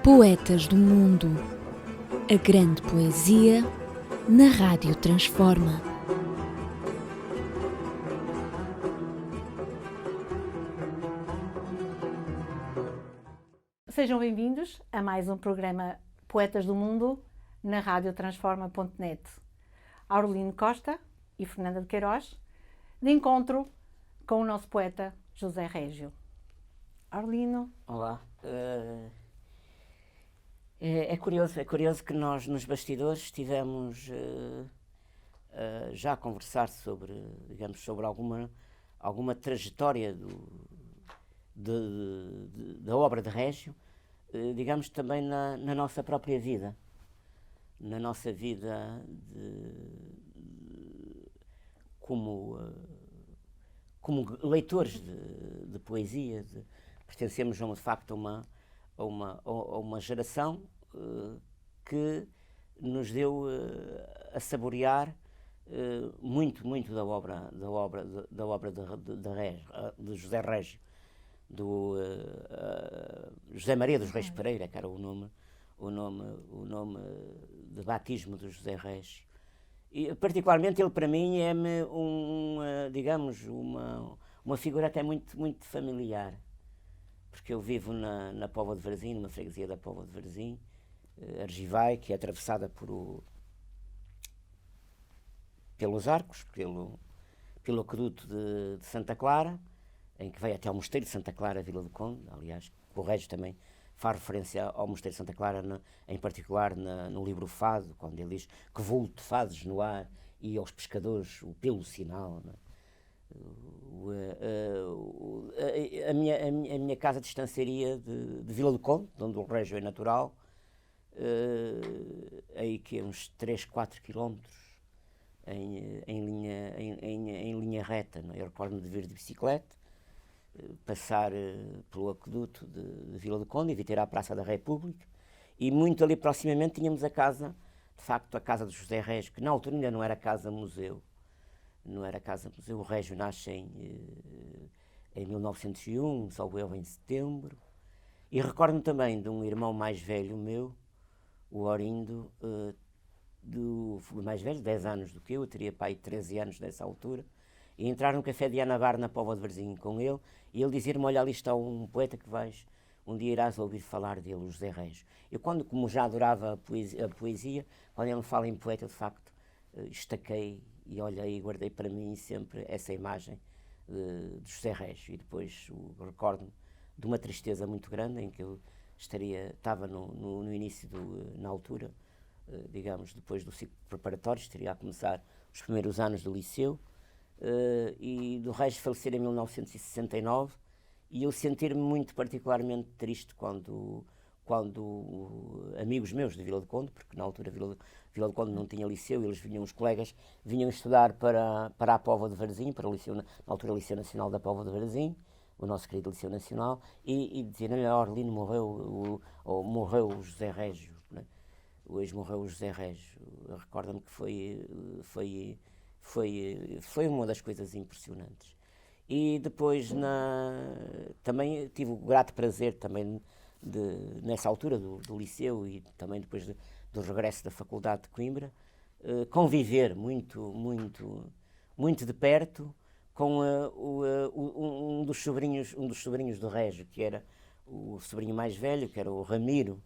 Poetas do Mundo. A grande poesia na Rádio Transforma. Sejam bem-vindos a mais um programa Poetas do Mundo na radiotransforma.net. Aurelino Costa e Fernanda de Queiroz, de encontro com o nosso poeta José Régio. Aurelino. Olá. É curioso que nós nos bastidores estivemos já a conversar sobre alguma trajetória da obra de Régio, digamos também na nossa própria vida, na nossa vida como leitores de poesia. Pertencemos de facto a uma geração que nos deu a saborear muito da obra de José Régio, do José Maria dos Reis Pereira, que era o nome de batismo do José Régio. E, particularmente, ele para mim é-me uma figura até muito familiar, porque eu vivo na Póvoa de Varzim, numa freguesia da Póvoa de Varzim, Argivai, que é atravessada pelos arcos, pelo aqueduto de Santa Clara, em que vai até ao Mosteiro de Santa Clara, Vila do Conde. Aliás, o Régio também faz referência ao Mosteiro de Santa Clara, em particular no livro Fado, quando ele diz que voo de fazes no ar e aos pescadores o pelo sinal. Não é? A minha casa distanciaria de Vila do Conde, onde o Régio é natural, aí que é uns 3-4 quilómetros em linha reta. Não é? Eu recordo-me de vir de bicicleta, passar pelo aqueduto de Vila do Conde e vir ter à Praça da República, e muito ali proximamente tínhamos a casa, de facto, a casa de José Régio, que na altura ainda não era casa-museu. O Régio nasce em 1901, salvo erro, em setembro. E recordo-me também de um irmão mais velho meu, o Orindo, mais velho, 10 anos do que eu teria pai 13 anos nessa altura, e entrar num café de Anabar na Póvoa de Varzim com ele, e ele dizer-me: olha, ali está um poeta que um dia irás ouvir falar dele, o José Régio. Eu, como já adorava a poesia, quando ele me fala em poeta, de facto, estaquei e olhei e guardei para mim sempre essa imagem de José Régio. E depois recordo-me de uma tristeza muito grande, em que eu estava no início, na altura, digamos, depois do ciclo preparatório, estaria a começar os primeiros anos do liceu, e do Régio falecer em 1969, e eu sentir-me muito particularmente triste quando amigos meus de Vila do Conde, porque na altura Vila do Conde não tinha liceu, os colegas vinham estudar para a Póvoa de Varzim, para o liceu, na altura o Liceu Nacional da Póvoa de Varzim, o nosso querido Liceu Nacional, e diziam: olha, Aurelino morreu o José Régio, né? Hoje morreu o José Régio. Recordo-me que foi uma das coisas impressionantes. E depois também tive o grato prazer também nessa altura do liceu, e também depois do regresso da Faculdade de Coimbra, conviver muito de perto com um dos sobrinhos do Régio, que era o sobrinho mais velho, que era o Ramiro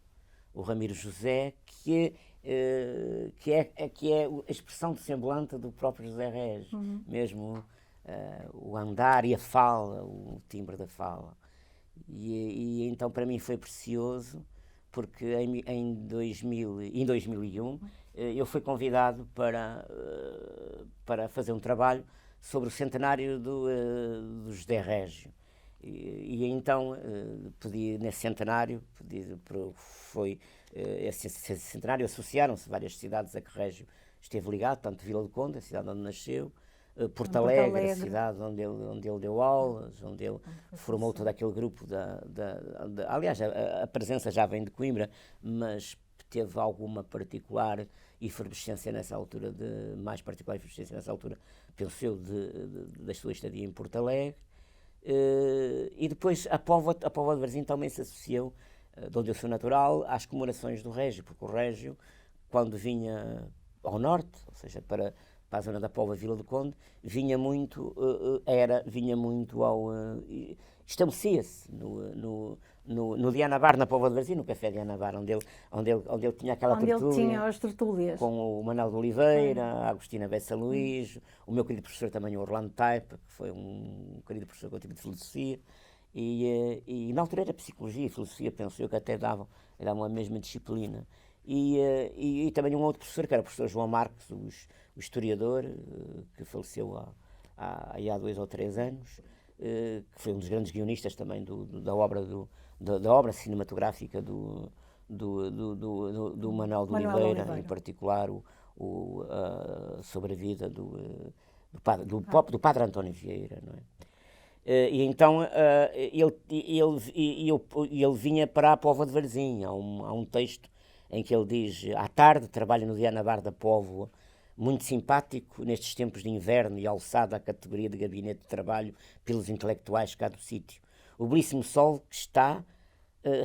José, que é a expressão de semblante do próprio José Régio, mesmo o andar e a fala, o timbre da fala. E então para mim foi precioso, porque em 2001 eu fui convidado para fazer um trabalho sobre o centenário do José Régio. E então nesse centenário, esse centenário associaram-se várias cidades a que Régio esteve ligado, tanto Vila do Conde, a cidade onde nasceu, Porto Alegre, a cidade onde ele deu aulas, onde ele formou todo aquele grupo. Aliás, a presença já vem de Coimbra, mas teve alguma particular efervescência nessa altura, penso eu, da sua estadia em Porto Alegre. E depois a Póvoa de Varzim também se associou de onde eu sou natural, às comemorações do Régio, porque o Régio, quando vinha ao norte, ou seja, para a zona da Póvoa Vila do Conde, vinha muito estabelecia-se no Dianabar, na Póvoa de Varzim, no Café Dianabar, onde ele tinha aquela Onde ele tertúlia tinha as tertúlias. com o Manuel de Oliveira, a Agostina Bessa Luís, o meu querido professor também, o Orlando Taipa, que foi um querido professor que eu tive de filosofia, e na altura era psicologia e filosofia, penso eu, que até davam a mesma disciplina. E também um outro professor, que era o professor João Marques, o historiador, que faleceu há 2 ou 3 anos, que foi um dos grandes guionistas também da obra cinematográfica do Manuel de Oliveira, em particular sobre a vida do padre António Vieira, não é? E então ele vinha para a Póvoa de Varzim. Há um texto em que ele diz: à tarde trabalha no Dianabar da Póvoa, muito simpático nestes tempos de inverno e alçado à categoria de gabinete de trabalho pelos intelectuais cá do sítio. O belíssimo sol que está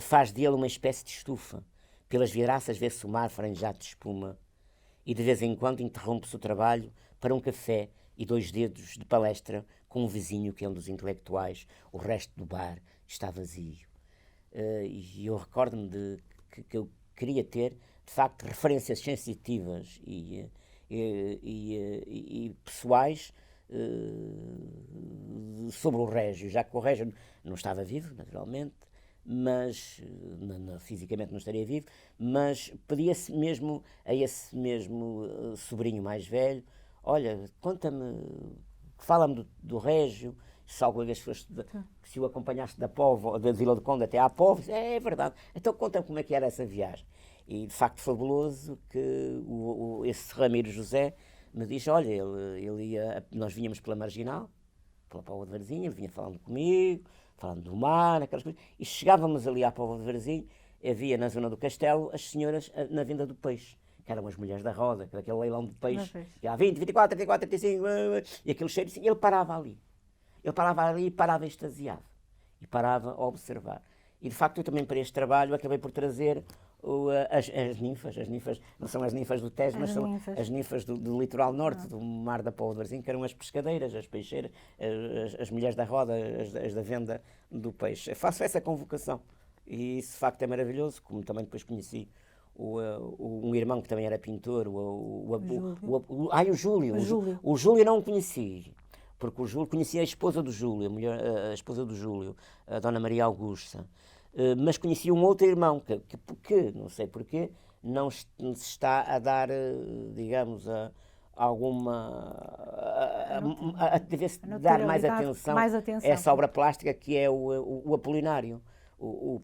faz dele uma espécie de estufa. Pelas vidraças vê-se o mar franjado de espuma. E de vez em quando interrompe-se o trabalho para um café e 2 dedos de palestra com um vizinho que é um dos intelectuais. O resto do bar está vazio. E eu recordo-me que eu queria ter, de facto, referências sensitivas e pessoais sobre o Régio, já que o Régio não estava vivo, naturalmente, mas fisicamente não estaria vivo, mas pedia-se mesmo a esse mesmo sobrinho mais velho: olha, fala-me do Régio, se alguma vez se o acompanhaste da Póvoa, da Vila do Conde até à Póvoa. É verdade, então conta-me como é que era essa viagem. E de facto fabuloso que esse Ramiro José me diz: olha, nós vinhamos pela Marginal, pela Póvoa de Varzim, ele vinha falando comigo, falando do mar, aquelas coisas, e chegávamos ali à Póvoa de Varzim, havia na zona do Castelo as senhoras na venda do peixe, que eram as mulheres da roda, daquele leilão de peixe, que há 20, 24, 34, 35, e aquele cheiro, e ele parava ali e parava extasiado, e parava a observar. E de facto eu também para este trabalho acabei por trazer as ninfas, não são as ninfas do Tejo, mas são as ninfas do litoral norte, do mar da Póvoa de Varzim, que eram as pescadeiras, as peixeiras, as mulheres da roda, as da venda do peixe. Eu faço essa convocação e isso de facto é maravilhoso, como também depois conheci um irmão que também era pintor, o Júlio. O Júlio não o conheci, porque o Júlio conhecia a esposa do Júlio, a esposa do Júlio, a Dona Maria Augusta. Mas conheci um outro irmão que não sei porquê, não se está a dar, digamos, deve-se dar mais atenção a essa obra plástica que é o Apolinário. O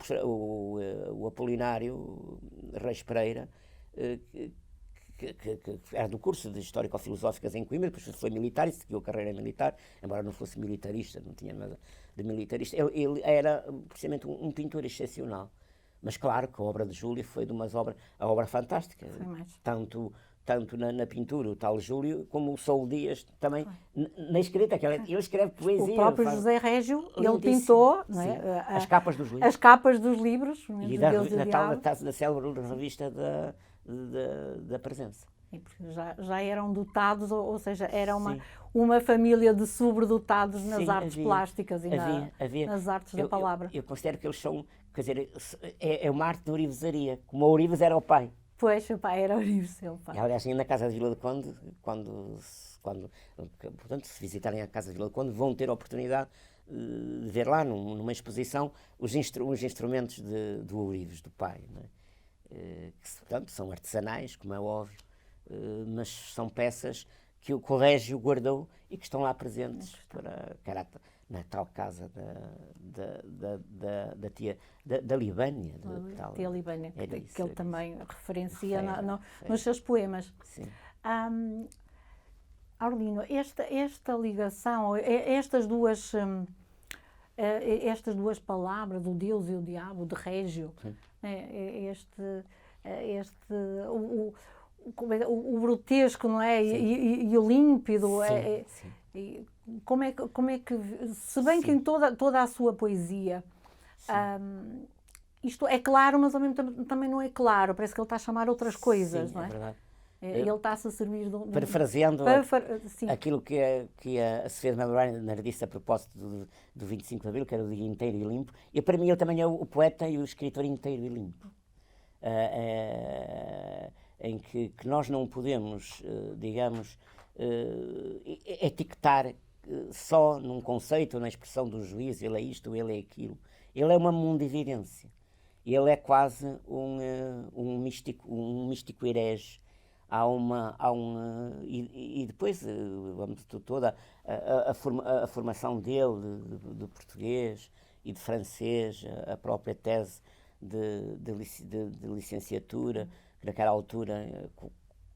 Apolinário Reis Pereira, que era do curso de Histórico-Filosóficas em Coimbra, depois foi militar e seguiu a carreira militar, embora não fosse militarista, não tinha nada de militarista. Ele era precisamente um pintor excepcional. Mas claro que a obra de Júlio foi a obra fantástica. Tanto na pintura, o tal Júlio, como o Saúl Dias também, na escrita, que ele escreve poesia. O próprio José Régio, ele pintou, não é? As capas dos livros. As capas dos livros. E da célebre revista da Presença. Porque já eram dotados, ou seja, era uma família de sobredotados nas artes plásticas e nas artes da palavra. Eu considero que eles são, quer dizer, é uma arte de ourivesaria, como a Ourives era o pai. Pois, o pai era Ourives, o pai. Aliás, na Casa de Vila do Conde, portanto, se visitarem a Casa de Vila do Conde, vão ter a oportunidade de ver lá, numa exposição, os instrumentos do Ourives, do pai, não é? Que, portanto, são artesanais, como é óbvio, mas são peças que o Régio guardou e que estão lá presentes na tal casa da tia da Libânia. Tia Libânia, que ele também referencia nos seus poemas. Sim. Aurelino, esta ligação, estas duas palavras, o Deus e o Diabo, de Régio, o grotesco, não é? E o límpido. Sim. Como é que, se bem que em toda a sua poesia isto é claro, mas ao mesmo tempo também não é claro. Parece que ele está a chamar outras coisas, sim, não é? É verdade. Ele está-se a servir de um... Parafraseando sim. aquilo que a Sofia de Melbourne disse a propósito do 25 de Abril, que era o dia inteiro e limpo, e para mim ele também é o poeta e o escritor inteiro e limpo. Em que nós não podemos, digamos, etiquetar só num conceito, na expressão do juiz, ele é isto, ele é aquilo. Ele é uma mundividência. Ele é quase um místico herege. E depois, vamos, toda a formação dele de português e de francês, a própria tese de licenciatura, que naquela altura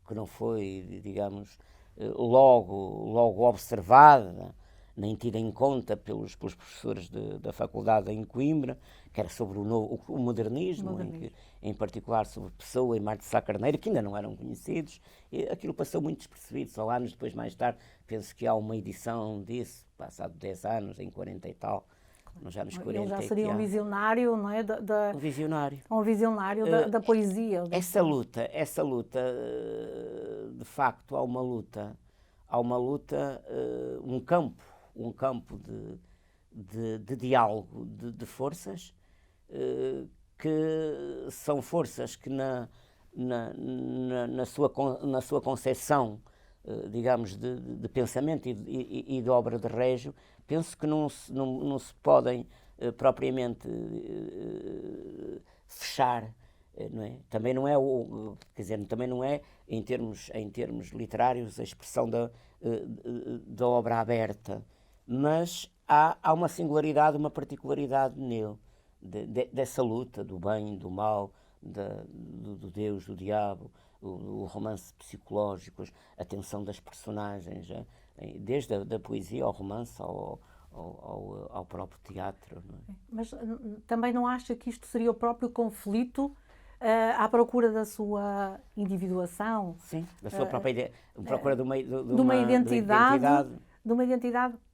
que não foi, digamos, logo observada, nem tida em conta pelos professores da faculdade em Coimbra, que era sobre o modernismo, em particular sobre Pessoa e Marta Sá Carneiro, que ainda não eram conhecidos. E aquilo passou muito despercebido. Só anos depois, mais tarde, penso que há uma edição disso, passado 10 anos, em 40 e tal, já nos 40. Ele já seria um visionário, não é? Um visionário. Um visionário da poesia. Essa luta, de facto, há uma luta, um campo de diálogo de forças, que são forças que na sua concepção, digamos, de pensamento e de obra de Régio, penso que não se podem propriamente fechar, não é? Também não é também não é em termos literários a expressão da obra aberta, mas há uma singularidade, uma particularidade nele, dessa luta do bem, do mal, do Deus, do diabo, o romance psicológico, a tensão das personagens, desde a poesia ao romance, ao próprio teatro. Não é? Mas também não acha que isto seria o próprio conflito à procura da sua individuação? Sim, da sua própria ideia, procura de uma identidade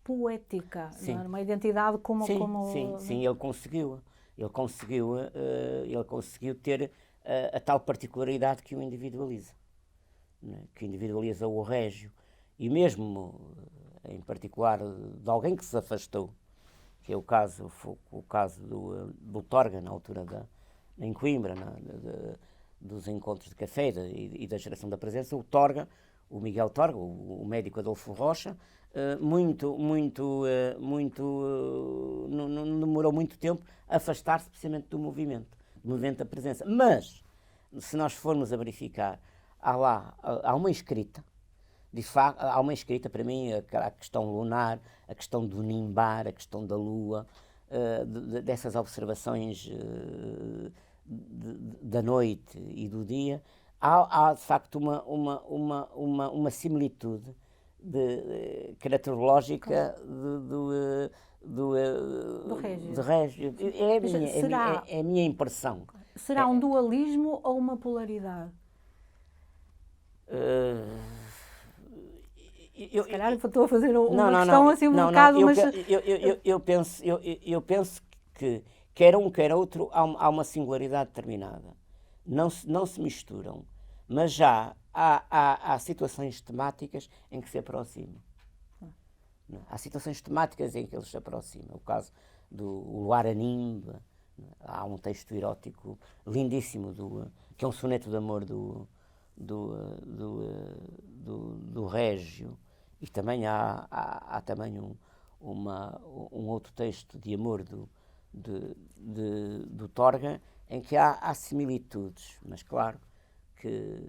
poética, sim. Não é? Uma identidade como... Sim, ele conseguiu ter a tal particularidade que o individualiza, né? Que individualiza o Régio, e mesmo, em particular, de alguém que se afastou, que é o caso do Torga, na altura em Coimbra, dos encontros de café e da geração da presença, o Miguel Torga, o médico Adolfo Rocha, não demorou muito tempo a afastar-se precisamente do movimento da presença. Mas, se nós formos a verificar, há uma escrita, de facto, há uma escrita, para mim, a questão lunar, a questão do nimbar, a questão da lua, dessas observações da noite e do dia, há de facto uma similitude caracterológica do Régio. É a minha impressão. Será um dualismo ou uma polaridade? Se calhar estou a fazer uma questão assim um bocado, mas... Eu penso que quer um, quer outro, há uma singularidade determinada. Não se misturam, mas já há situações temáticas em que se aproximam. Há situações temáticas em que eles se aproximam. O caso do Luar a Nimba, há um texto erótico lindíssimo, que é um soneto de amor do Régio, e também há também um outro texto de amor do Torga, em que há similitudes, mas claro que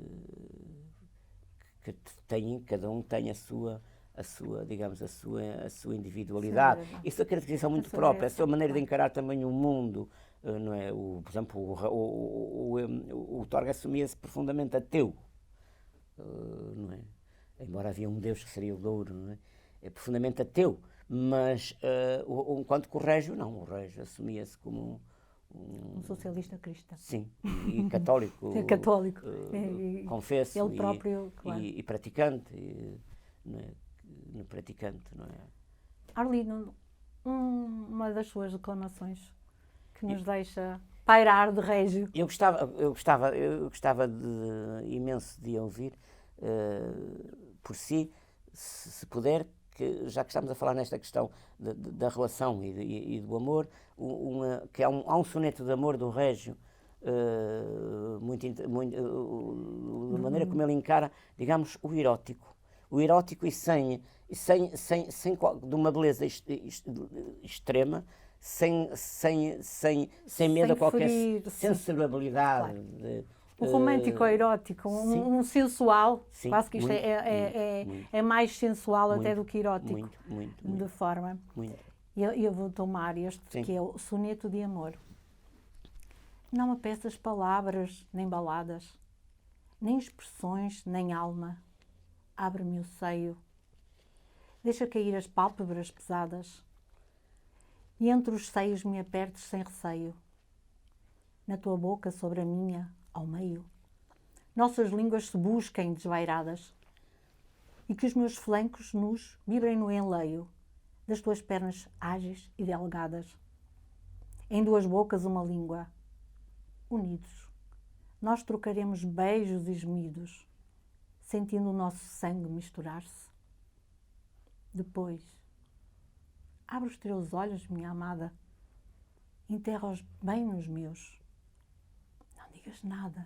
cada um tem a sua individualidade. Sim, isso é uma caracterização muito própria, a sua maneira de encarar também o mundo, não é? Por exemplo, o Torga assumia-se profundamente ateu, não é? Embora havia um Deus que seria o Douro, não é? É profundamente ateu, mas enquanto que o Régio não, o Régio assumia-se como um socialista cristão. Sim, e católico. É católico. Confesso. Ele próprio, claro. E praticante. Praticante, não é? Arlindo, uma das suas declamações que nos deixa pairar de Régio. Eu gostava imenso de ouvir, por si, se puder, que, já que estamos a falar nesta questão da relação e do amor, que há um soneto de amor do Régio, da maneira como ele encara, digamos, o erótico e de uma beleza extrema, sem medo a qualquer sensibilidade. Claro. O romântico é erótico, um sensual, sim, quase que isto muito, é mais sensual muito, até do que erótico, de forma. Eu vou tomar este, sim, que é o soneto de amor. Não me peças palavras, nem baladas, nem expressões, nem alma. Abre-me o seio, deixa cair as pálpebras pesadas, e entre os seios me apertes sem receio. Na tua boca, sobre a minha, ao meio, nossas línguas se busquem desvairadas, e que os meus flancos nus vibrem no enleio das tuas pernas ágeis e delgadas. Em duas bocas uma língua, unidos, nós trocaremos beijos e gemidos, sentindo o nosso sangue misturar-se. Depois, abre os teus olhos, minha amada, enterra-os bem nos meus. Não digas nada.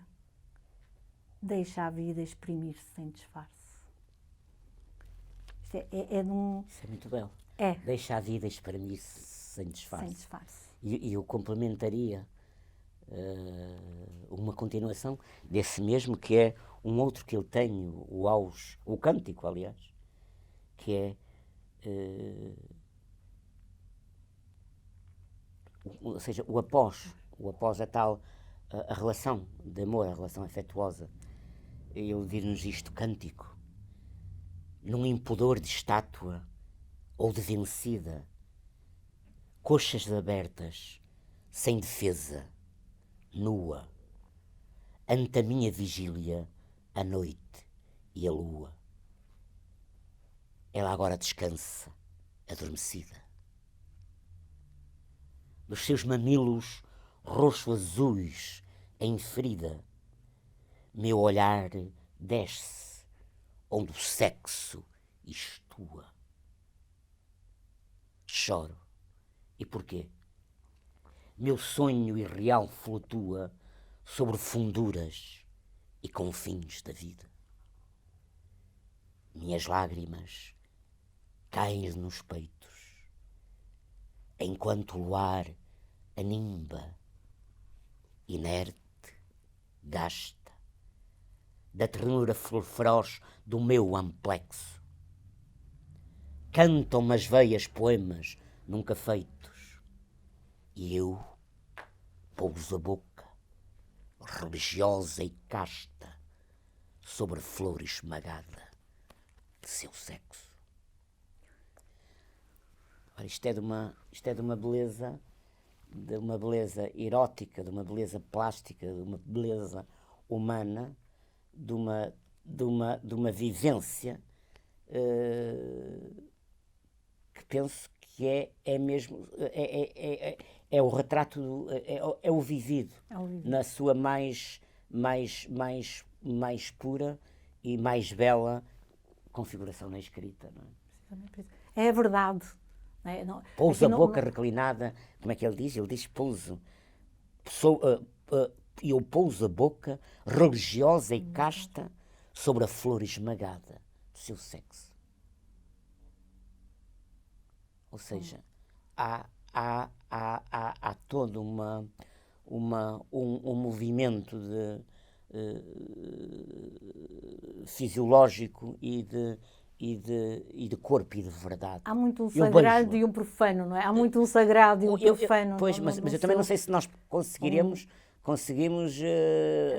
Deixa a vida exprimir-se sem disfarce. Isto é de um... Isso é muito belo. É. Deixa a vida exprimir-se sem disfarce. Sem disfarce. E eu complementaria uma continuação desse mesmo, que é um outro que eu tenho, o cântico, aliás, que é ou seja, o após a tal a relação de amor, a relação afetuosa. Ele diz-nos isto, cântico, num impudor de estátua ou de vencida, coxas abertas, sem defesa, nua, ante a minha vigília, a noite e a lua. Ela agora descansa, adormecida. Dos seus mamilos roxo-azuis em ferida, meu olhar desce onde o sexo estua. Choro. E porquê? Meu sonho irreal flutua sobre funduras e confins da vida. Minhas lágrimas caem-lhe nos peitos, enquanto o luar animba, inerte, gasta, da ternura feroz do meu amplexo. Cantam-me as veias poemas nunca feitos, e eu pouso a boca, religiosa e casta, sobre a flor esmagada de seu sexo. Ora, isto é de uma beleza erótica, de uma beleza plástica, de uma beleza humana, de uma vivência que penso que é mesmo o retrato, é o vivido, na sua mais pura e mais bela configuração na escrita, não é? É a verdade. Pouso a boca reclinada, como é que ele diz? Ele diz pouso. Eu pouso a boca religiosa e casta sobre a flor esmagada do seu sexo. Ou seja, há todo um movimento fisiológico e de corpo e de verdade. Há muito um sagrado e um profano, não é? Há muito um sagrado e um profano. Pois, mas eu também não sei se nós conseguimos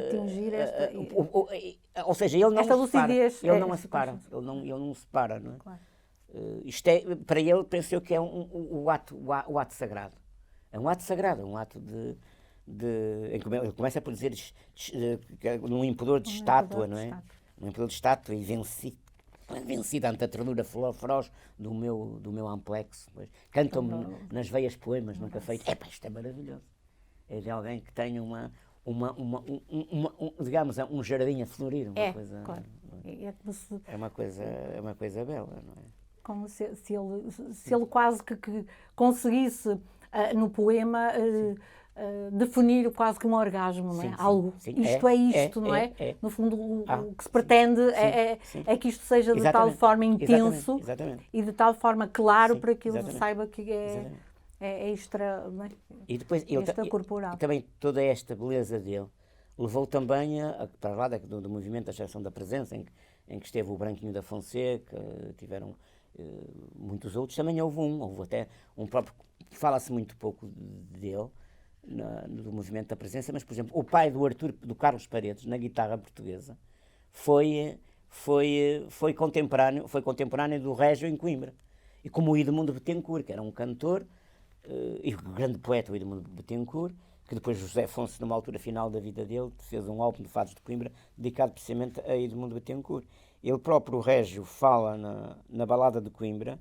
atingir esta... ou seja, ele não esta lucidez. Ele não a separa. Ele não separa, não é? Claro. Isto é, para ele, penso eu que é o ato sagrado. É um ato sagrado, é um ato ele começa por dizer num impudor de estátua, não é? Num impudor de estátua e vencida ante a ternura feroz do meu amplexo. Cantam-me nas veias poemas nunca feitos. Isto é maravilhoso. é de alguém que tem digamos, um jardim a florir, uma coisa. Claro. É uma coisa bela, não é? Como se ele quase que conseguisse no poema definir quase que um orgasmo, não é? Sim, algo. sim. Isto é isto, não é? No fundo, o que se pretende é que isto seja de tal forma intenso e de tal forma claro para que ele saiba que é extra, não é? E depois extracorporal. E também toda esta beleza dele levou também para lá do movimento da geração da presença, em que esteve o Branquinho da Fonseca, tiveram muitos outros, também houve até um próprio, fala-se muito pouco dele, do movimento da presença, mas, por exemplo, o pai do Carlos Paredes, na guitarra portuguesa, foi contemporâneo do Régio em Coimbra. E como o Edmundo Betancourt, que era um cantor, e o grande poeta, o Edmundo Betancourt, que depois José Afonso, numa altura final da vida dele, fez um álbum de fados de Coimbra dedicado precisamente a Edmundo Betancourt. Ele próprio, o Régio, fala na balada de Coimbra,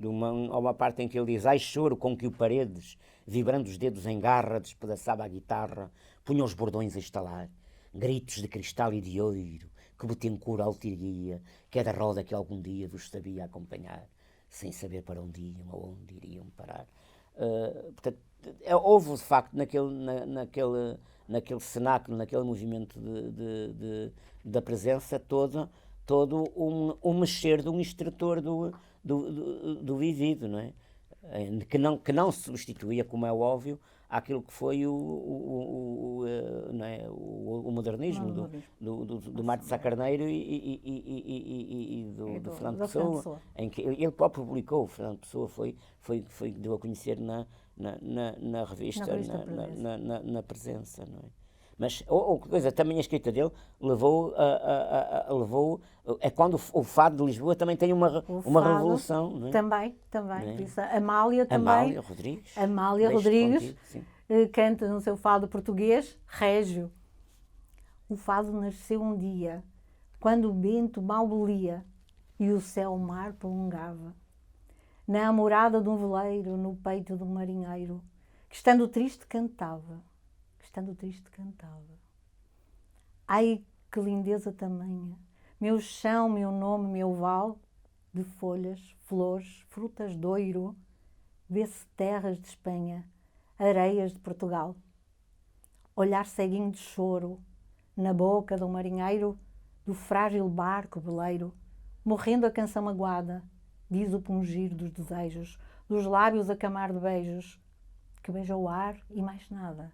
há uma parte em que ele diz: ai choro com que o Paredes, vibrando os dedos em garra, despedaçava a guitarra, punha os bordões a estalar, gritos de cristal e de ouro, que Betancourt altiria, que é da roda que algum dia vos sabia acompanhar, sem saber para onde iam ou onde iriam parar. Portanto, houve de facto naquele cenáculo, naquele movimento da presença todo um mexer de um extrator do vivido, não é? Que não se substituía, como é óbvio, àquilo que foi o modernismo do Mário de Sá Carneiro e do Fernando Pessoa, em que ele próprio publicou. O Fernando Pessoa deu a conhecer na revista, na presença, não é? Mas coisa, também a escrita dele levou é quando o fado de Lisboa também tem uma revolução, não é? Também. É? Isso, Amália Rodrigues canta no seu fado português, Régio. O fado nasceu um dia, quando o vento mal bolia e o céu o mar prolongava. Na amorada de um veleiro, no peito de um marinheiro, que estando triste cantava. Ai, que lindeza tamanha! Meu chão, meu nome, meu val, de folhas, flores, frutas de ouro, vê-se terras de Espanha, areias de Portugal. Olhar ceguinho de choro, na boca de um marinheiro, do frágil barco veleiro, morrendo a canção magoada, diz o pungir dos desejos, dos lábios a camar de beijos, que beija o ar e mais nada.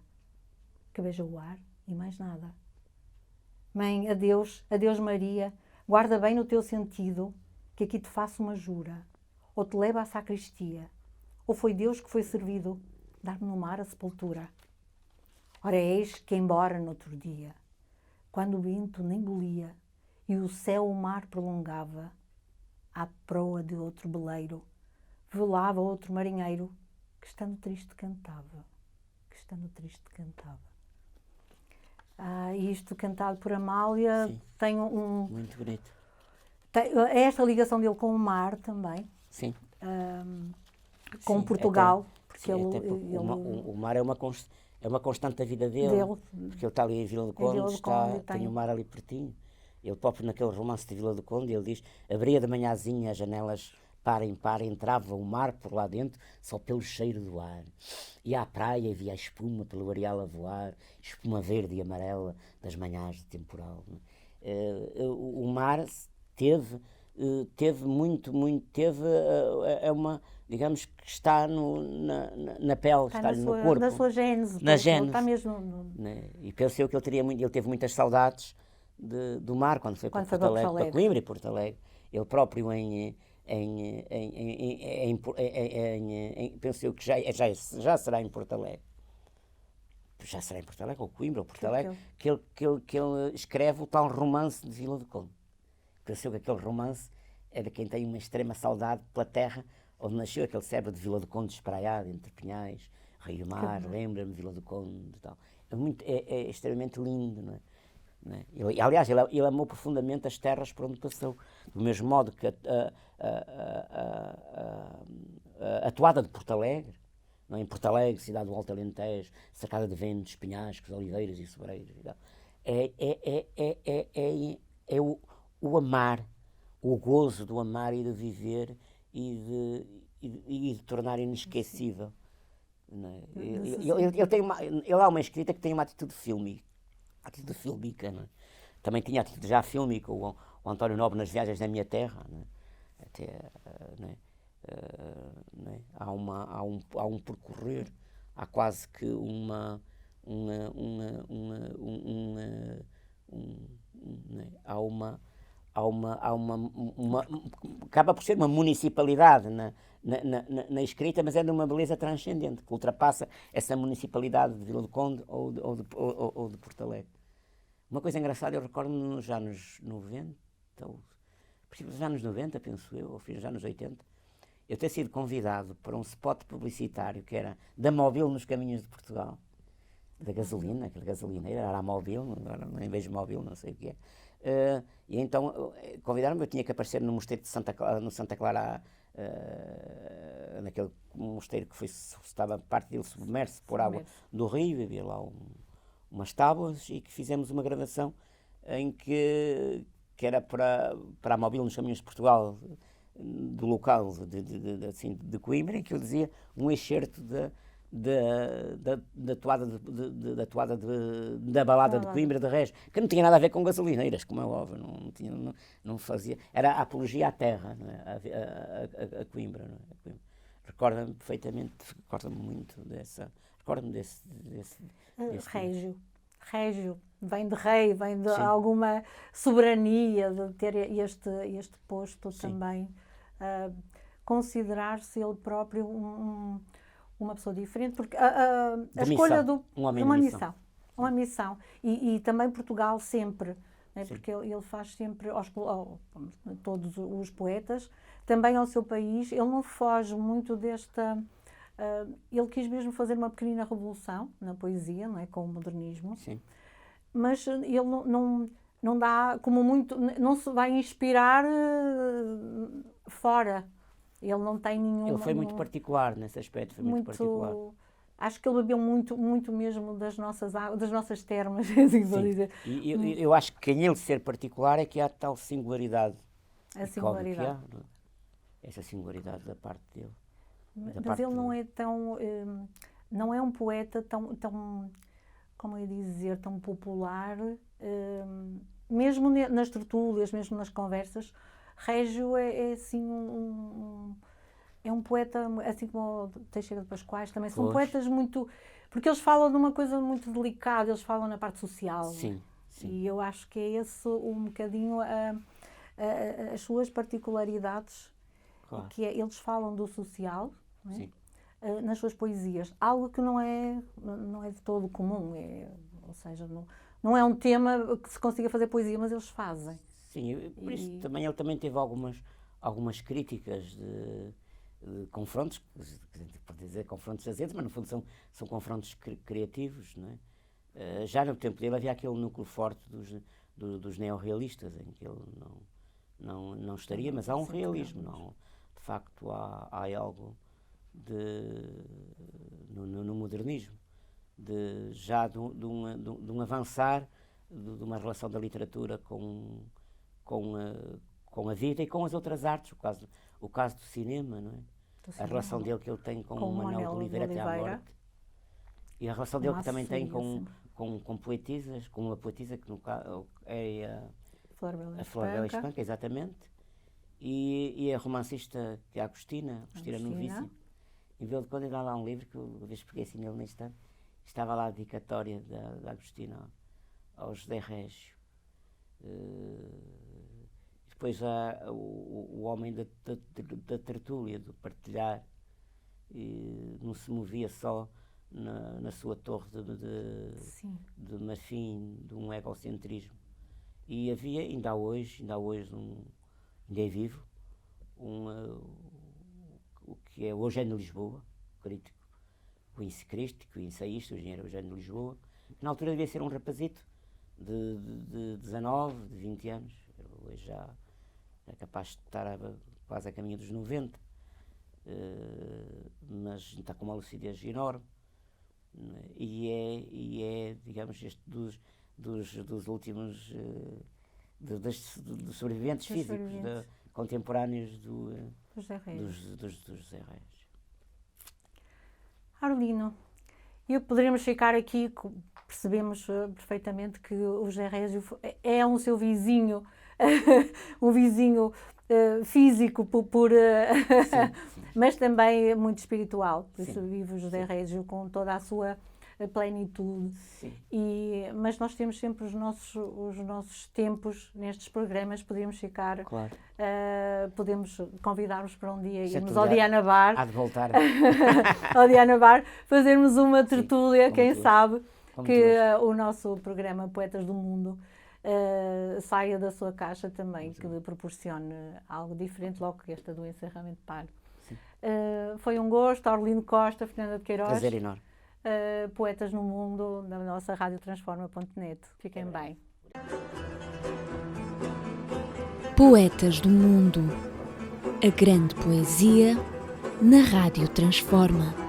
Mãe, adeus Maria, guarda bem no teu sentido, que aqui te faço uma jura, ou te leva à sacristia, ou foi Deus que foi servido dar-me no mar a sepultura. Ora eis que, embora noutro dia, quando o vento nem bolia e o céu o mar prolongava, à proa de outro beleiro, velava outro marinheiro, que estando triste cantava. Isto cantado por Amália. Sim. Tem muito bonito. Esta ligação dele com o mar também. Sim. Com Portugal. O mar é uma constante da vida dele. Porque ele está ali em Vila do Conde, tem o mar ali pertinho. Ele próprio, naquele romance de Vila do Conde, ele diz: abria de manhãzinha as janelas par em par, entrava o mar por lá dentro, só pelo cheiro do ar. Ia à praia e via a espuma pelo areal a voar, espuma verde e amarela das manhãs de temporal. O mar teve digamos que está na pele, está no corpo. Na sua gênese. Na gênese. Está mesmo E pensei que ele teve muitas saudades do mar quando foi para Porto Alegre, para Coimbra e Porto Alegre. Ele próprio pensou que já será em Porto Alegre. Já será em Porto Alegre, ou Coimbra, ou Porto Alegre, que ele escreve o tal romance de Vila do Conde. Pensou que aquele romance é de quem tem uma extrema saudade pela terra onde nasceu, aquele cérebro de Vila do Conde espraiado entre pinhais, Rio Mar, lembra-me Vila do Conde e tal. É extremamente lindo, não é? Aliás, ele amou profundamente as terras por onde passou, do mesmo modo que a toada de Porto Alegre, não é? Em Porto Alegre, cidade do Alto Alentejo, cercada de ventos, penhascos, oliveiras e sobreiros. E tal. É o amar, o gozo do amar e de viver e de tornar inesquecível. Não é? Ele há uma escrita que tem uma atitude fílmica. Atitude fílmica, não é? Também tinha atitude já fílmica, o António Nobre nas Viagens da Minha Terra. Não é? Até, não é? Não é? Há um percorrer, há quase que não é? Acaba por ser uma municipalidade na escrita, mas é de uma beleza transcendente, que ultrapassa essa municipalidade de Vila do Conde ou de Porto Alegre. Uma coisa engraçada, eu recordo-me já nos 90, princípios dos anos 90, penso eu, ou fins dos anos 80, eu ter sido convidado para um spot publicitário que era da Mobil nos caminhos de Portugal, da gasolina, aquela gasolineira, era a Mobil, agora nem vejo Mobil, não sei o que é. E então convidaram-me, eu tinha que aparecer no mosteiro de Santa Clara, naquele mosteiro que estava parte dele submerso por água do rio, havia lá umas tábuas e que fizemos uma gravação em que era para a Mobil nos caminhos de Portugal, do local de Coimbra, em que eu dizia um excerto da toada da balada de Coimbra de Reis, que não tinha nada a ver com gasolineiras, como é óbvio, não fazia, era a apologia à terra, não é? A Coimbra, não é? Recordo-me perfeitamente, recordo-me muito recordo-me desse Régio, vem de rei, vem de alguma soberania, de ter este posto. Sim. Também. Considerar-se ele próprio uma pessoa diferente, porque a escolha de uma missão. E também Portugal sempre, né? Porque ele faz sempre, todos os poetas, também ao seu país, ele não foge muito desta... ele quis mesmo fazer uma pequenina revolução na poesia, não é? Com o modernismo. Sim. Mas ele não dá como muito, não se vai inspirar fora. Ele não tem nenhum... Ele foi muito particular nesse aspecto, foi muito particular. Acho que ele bebeu muito mesmo das nossas termas, assim vou dizer. E eu acho que quem ele ser particular é que há tal singularidade. A singularidade. Essa singularidade da parte dele. Mas ele não é tão... não é um poeta tão como eu ia dizer, tão popular, mesmo nas tertúlias, mesmo nas conversas. Régio é assim é um poeta, assim como o Teixeira de Pascoais, também são poetas muito... Porque eles falam de uma coisa muito delicada, eles falam na parte social. Sim. E eu acho que é esse um bocadinho as suas particularidades, claro. Que eles falam do social, não é? Sim. Nas suas poesias, algo que não é de todo comum, ou seja, não é um tema que se consiga fazer poesia, mas eles fazem. Sim, por isso ele também teve algumas críticas de confrontos, pode dizer confrontos azedos, mas no fundo são confrontos criativos, não é? Já no tempo dele havia aquele núcleo forte dos neorrealistas, em que ele não estaria, mas há um realismo, não, de facto há algo no modernismo, de um avançar de uma relação da literatura com a vida e com as outras artes, o caso do cinema, não é? A relação dele que ele tem com o Manuel de Oliveira até à morte, e a relação dele que também tem com poetisas, com uma poetisa que no caso é a Flor Bela Espanca, exatamente, e a romancista que é a Agostina Novício. Em Vila de Conde, dá lá um livro que eu uma vez peguei assim nele na estante, estava lá a dedicatória da Agostina ao José Régio. Depois há o homem da tertúlia, do partilhar, não se movia só na sua torre de marfim, de um egocentrismo. E havia, ainda hoje ainda é vivo, o que é o Eugênio de Lisboa, crítico, o ensaísta, o engenheiro Eugênio de Lisboa, que na altura devia ser um rapazito de 19, de 20 anos, hoje já é capaz de estar quase a caminho dos 90, mas está com uma lucidez enorme, e é, digamos, este dos últimos dos sobreviventes físicos contemporâneos do José Reis. Arlino, poderíamos ficar aqui, percebemos perfeitamente que o José Régio é um seu vizinho, um vizinho físico, mas também muito espiritual. Por isso vive o José Régio com toda a sua plenitude. Mas nós temos sempre os nossos tempos nestes programas. Podemos ficar, podemos convidar-vos para um dia irmos ao Diana Bar. Há de voltar. Ao Diana Bar, fazermos uma tertúlia, quem sabe, que o nosso programa Poetas do Mundo saia da sua caixa também, que lhe proporcione algo diferente, logo que esta doença realmente pare. Foi um gosto. Arlino Costa, Fernanda de Queiroz. Prazer enorme. Poetas no Mundo, da nossa radiotransforma.net. Fiquem bem. Poetas do Mundo. A grande poesia na Rádio Transforma.